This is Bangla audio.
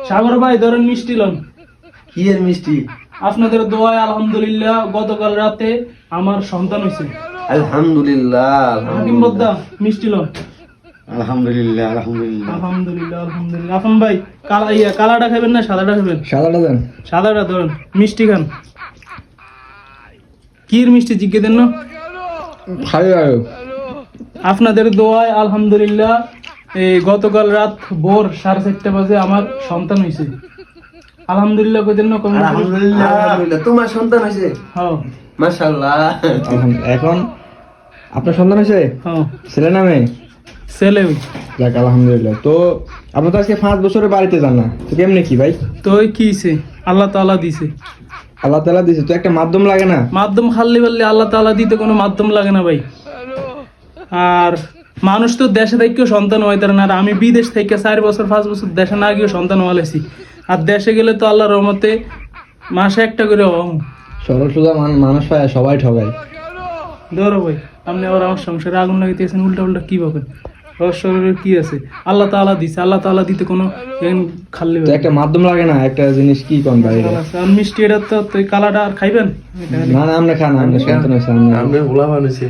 সাগর ভাই ধরেন মিষ্টি লন। কি এর মিষ্টি? আপনাদের দোয়ায় আলহামদুলিল্লাহ গতকাল রাতে আমার সন্তান হয়েছে। আলহামদুলিল্লাহ হাকিম বদ্দা মিষ্টি লন। আলহামদুলিল্লাহ আলহামদুলিল্লাহ আলহামদুলিল্লাহ আলহামদুলিল্লাহ। আফান ভাই কালাটা খাবেন না সাদাটা খাবেন? সাদাটা দেন। সাদাটা ধরেন, মিষ্টি খান। কির মিষ্টি জিজ্ঞে দেন না। খাই আর আপনাদের দোয়ায় আলহামদুলিল্লাহ এই গতকাল রাত ভোর 4:30 বাজে আমার সন্তান হয়েছে। আলহামদুলিল্লাহ কই দেন না কম। আলহামদুলিল্লাহ আলহামদুলিল্লাহ। তোমার সন্তান হয়েছে? হ্যাঁ মাশাআল্লাহ। এখন আপনার সন্তান হয়েছে? হ্যাঁ ছেলে নামে? ছেলে হই। যাক আলহামদুলিল্লাহ। তো আপনি তো আজকে 5 বছরের বাড়িতে যান না, তো কেমনে কি ভাই? তো ওই কি হইছে? আল্লাহ তাআলা দিছে। আল্লাহ তাআলা দিছে, তো একটা মাধ্যম লাগে না? মাধ্যম খাল্লি বললে আল্লাহ তাআলা দিতে কোনো মাধ্যম লাগে না ভাই। আর মানুষ তো দেশে থেকেও সন্তান হয় তার না, আর আমি বিদেশ থেকে 4 বছর 5 বছর দেশে না গিয়েও সন্তান হওয়ালেছি। আর দেশে গেলে তো আল্লাহর রহমতে মাসে একটা করে হম। সরল সোজা মানুষ হয়, সবাই ঠগায়। ধরো ভাই, আপনি আবার আমার সংসারে আগুন লাগাইতেছেন, উল্টা উল্টা কি ভাবেন? রহস্যের কি আছে? আল্লাহ তাআলা দিছে, আল্লাহ তাআলা দিতে কোনো খাল্লি তো একটা মাধ্যম লাগে না? একটা জিনিস কি কোন ভাই? আর মিষ্টি এটা তো কালাটা আর খাইবেন? না না, আমরা খান, আমরা সন্তান হয়েছে, আমরা ভোলা মানুষে